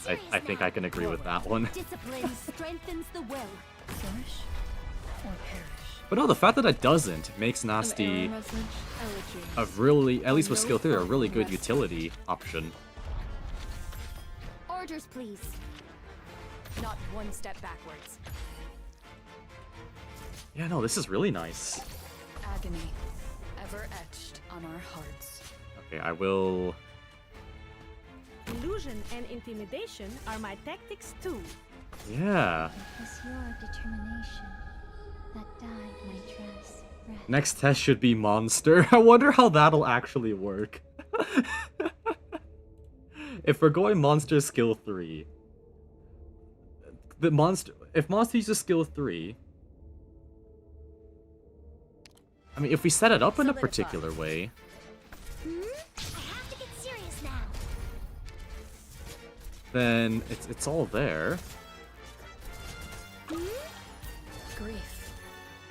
I think I can agree with that one. Discipline strengthens the will. Flourish or perish. But no, the fact that it doesn't makes Nasti a really, at least with skill 3, a really good utility option. Orders, please. Not one step backwards. Yeah, no, this is really nice. Agony, ever etched on our hearts. Okay, I will... Illusion and intimidation are my tactics too. Yeah. It was your determination that dyed my dress red. Next test should be Monster. I wonder how that'll actually work. If we're going Monster skill 3... If Monster uses skill 3... I mean, if we set it up in a particular way... I have to get serious now. then it's all there. Grief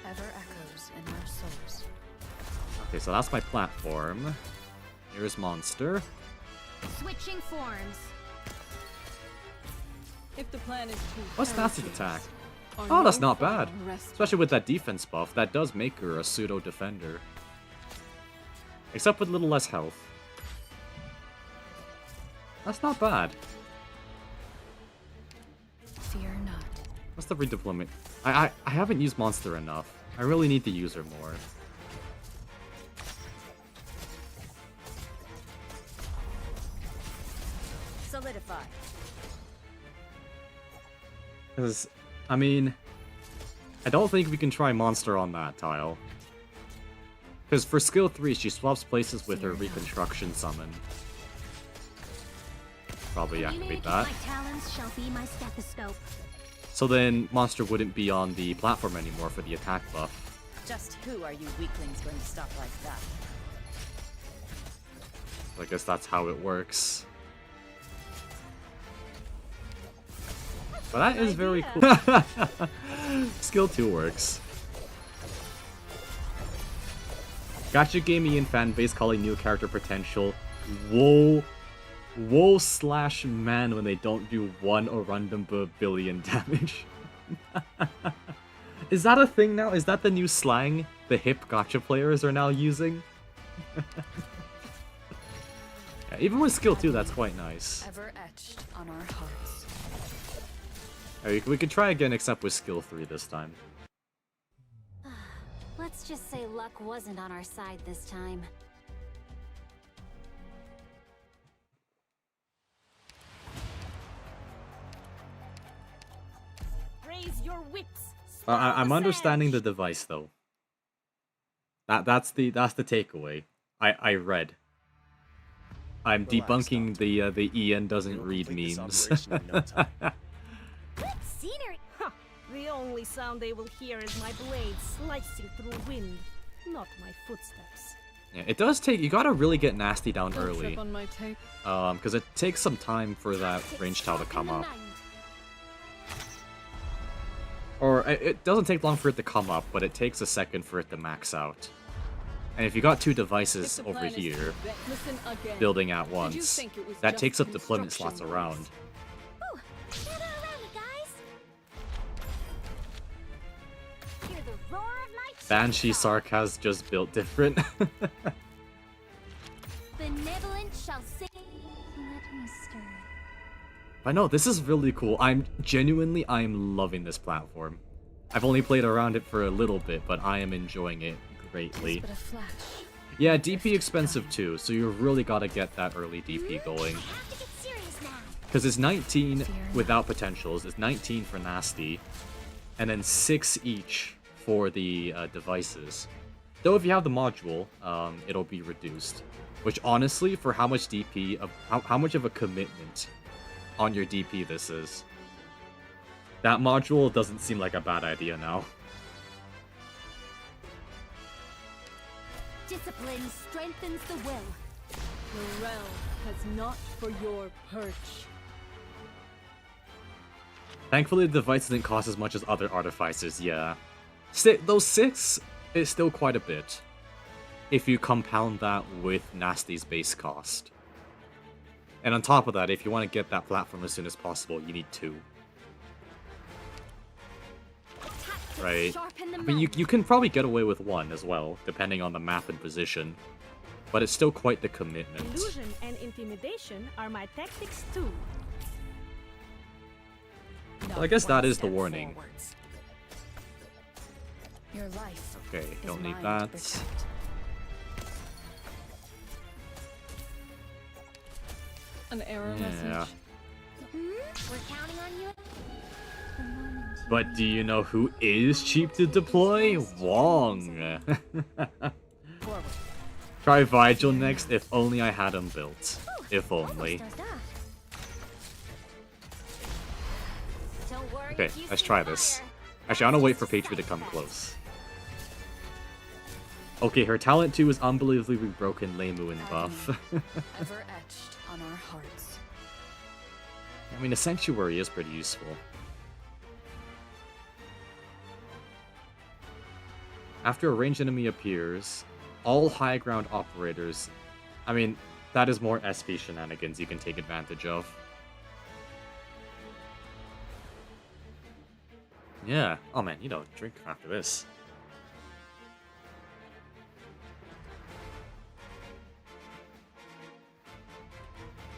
ever echoes in our souls. Okay, so that's my platform. Here's Monster. Switching forms. If the plan is too What's Nasti's perilous, attack? or Oh, that's no not bad. form rest- Especially with that defense buff, that does make her a pseudo-defender. Except with a little less health. That's not bad. Fear not. What's the redeployment? I haven't used Monster enough. I really need to use her more. Solidify. Because, I mean... I don't think we can try Monster on that tile. Because for skill 3, she swaps places with her Reconstruction Summon. Probably activate that. My talents shall be my stethoscope. So then, Monster wouldn't be on the platform anymore for the attack buff. Just who are you weaklings going to stop like that? So I guess that's how it works. But that is very cool. Skill 2 works. Gacha gaming and fan base calling new character potential. Whoa slash man when they don't do 1 or random billion damage. Is that a thing now? Is that the new slang the hip gacha players are now using? Yeah, even with skill 2, that's quite nice. Ever etched on our hearts. Alright, we could try again except with skill 3 this time. Let's just say luck wasn't on our side this time. Raise your wits. I'm understanding the device though. That's the takeaway. I read. I'm debunking the Ian doesn't read memes. Good scenery. Ha! The only sound they will hear is my blade slicing through wind, not my footsteps. Yeah, it does take... You gotta really get Nasty down Don't early. trip on my tape. Because it takes some time for that range tile to come up. Or, it doesn't take long for it to come up, but it takes a second for it to max out. And if you got two If devices the over plan is to here, listen again. building at Did you once, think it was that just takes up deployment construction slots around. Ooh, gather around me, guys. Hear the roar of my Banshee chainsaw. Sark has just built different. Benevolent shall sing. Let me stir. But no, this is really cool. I'm loving this platform. I've only played around it for a little bit, but I am enjoying it greatly. But a flash. Yeah, DP expensive too, so you really gotta get that early DP going. Have to get serious now. Because it's 19 without potentials, it's 19 for Nasty, and then 6 each for the devices. Though if you have the module, it'll be reduced. Which honestly, for how much DP, how much of a commitment on your DP this is, that module doesn't seem like a bad idea now. Discipline strengthens the will. The realm has not for your perch. Thankfully, the device didn't cost as much as other artificers, yeah. Those 6 is still quite a bit, if you compound that with Nasty's base cost. And on top of that, if you want to get that platform as soon as possible, you need 2. Tactics Right. sharpen the I mean, you can probably get away with 1 as well, depending on the map and position. But it's still quite the commitment. Illusion and intimidation are my tactics too. Well, I guess that is the warning. Your life. Okay, is don't need mine to that. protect. An error Yeah. message. We're counting on you. The moment you But do you know who is cheap to deploy? Wong! Forward. Try Vigil next, if only I had him built. If only. almost does that. Don't worry Okay, if you let's see try this. fire. Actually, I want to wait for Patriot to come close. Okay, her talent 2 is unbelievably broken Leimu and buff. Ever etched on our hearts. I mean, a Sanctuary is pretty useful. After a ranged enemy appears, all high ground operators... I mean, that is more SP shenanigans you can take advantage of. Yeah. Oh man, you know, drink after this.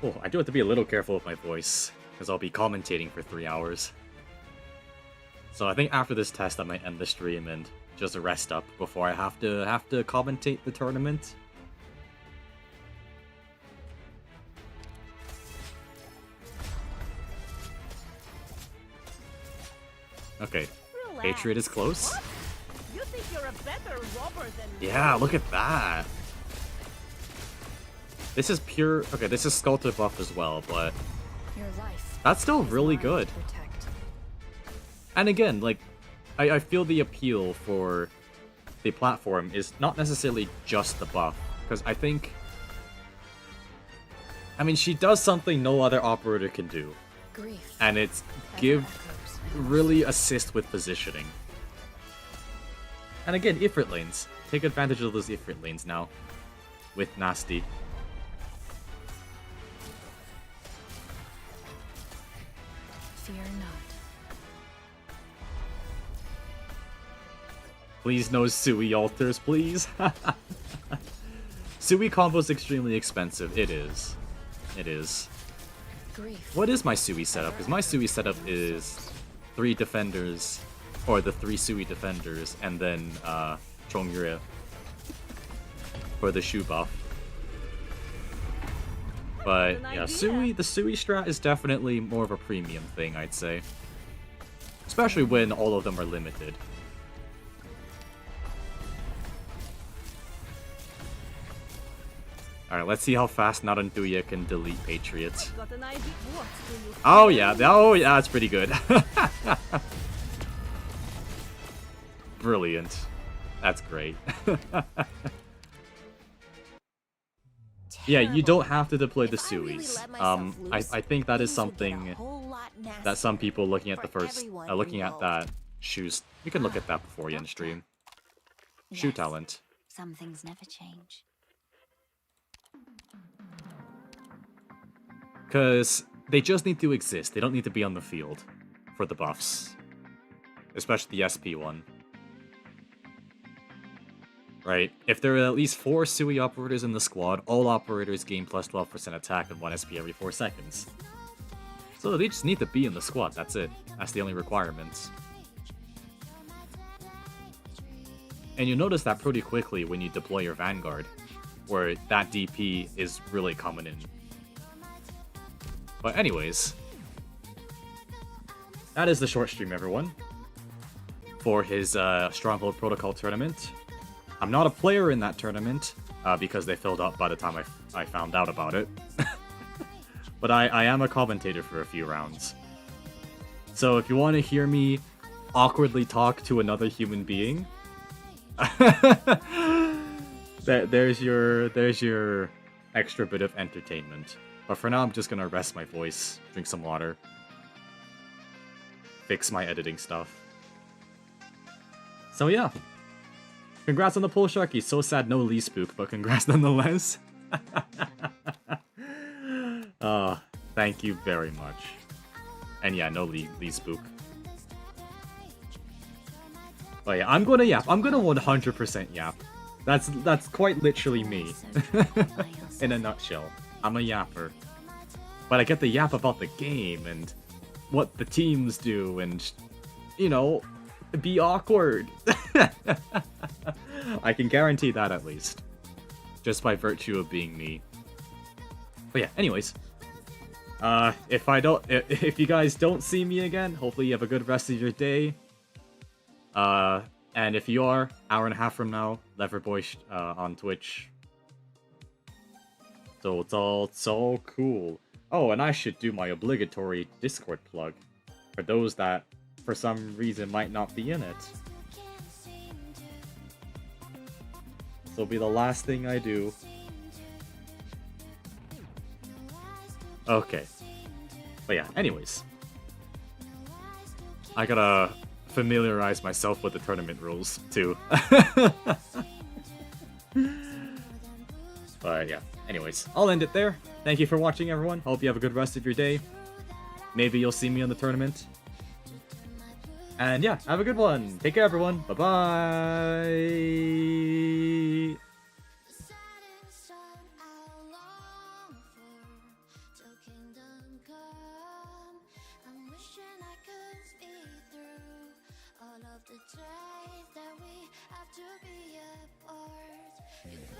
Oh, I do have to be a little careful with my voice, because I'll be commentating for 3 hours. So I think after this test I might end the stream and just rest up before I have to commentate the tournament. Okay, Relax. Patriot is close. What? You think you're a better robber than me? Yeah, look at that. This is pure... Okay, this is Sculptor buff as well, but Your life. that's still is really mine good. to protect. And again, like, I feel the appeal for the platform is not necessarily just the buff, because I think... I mean, she does something no other operator can do, Grief. and it's ever give echoes in really assist with positioning. And again, Ifrit lanes. Take advantage of those Ifrit lanes now, with Nasty. Fear not. Please no Sui altars, please. Sui combo is extremely expensive. It is. It is. Grief. What is my Sui setup? Because my Sui setup is 3 defenders, or the 3 Sui defenders, and then Chongyue for the shoe buff. But yeah, the Sui strat is definitely more of a premium thing, I'd say. Especially when all of them are limited. Alright, let's see how fast Narantuya can delete Patriots. Got an idea. What do you think? Oh yeah, that's pretty good. Brilliant. That's great. Yeah, you don't have to deploy the If I really Suis. let myself loose, I think that is things would get a something whole lot that some nastier people looking at the for first, everyone looking at involved. that shoes, you can look at that before you end stream. Shoe Yes, talent. some things never change. Because they just need to exist. They don't need to be on the field for the buffs. Especially the SP one. Right? If there are at least 4 Sui operators in the squad, all operators gain plus 12% attack and 1 SP every 4 seconds. So they just need to be in the squad, that's it. That's the only requirements. And you'll notice that pretty quickly when you deploy your Vanguard, where that DP is really coming in. But anyways, that is the short stream, everyone, for his Stronghold Protocol tournament. I'm not a player in that tournament, because they filled up by the time I found out about it. But I am a commentator for a few rounds. So if you want to hear me awkwardly talk to another human being, there's your extra bit of entertainment. But for now, I'm just gonna rest my voice, drink some water, fix my editing stuff. So yeah. Congrats on the pull, Sharky. So sad no Lee Spook, but congrats nonetheless. Thank you very much. And yeah, no Lee Spook. But yeah, I'm gonna yap. I'm gonna 100% yap. That's quite literally me. In a nutshell. I'm a yapper. But I get the yap about the game and what the teams do and, you know, be awkward. I can guarantee that at least. Just by virtue of being me. But yeah, anyways. If you guys don't see me again, hopefully you have a good rest of your day. And if you are, hour and a half from now, Leverboy on Twitch. So it's all cool. Oh, and I should do my obligatory Discord plug for those that, for some reason, might not be in it. This will be the last thing I do. Okay. But yeah, anyways. I gotta familiarize myself with the tournament rules, too. But yeah, anyways, I'll end it there. Thank you for watching, everyone. Hope you have a good rest of your day. Maybe you'll see me in the tournament. And yeah, have a good one. Take care, everyone. Bye-bye. All of the days that we have to be apart.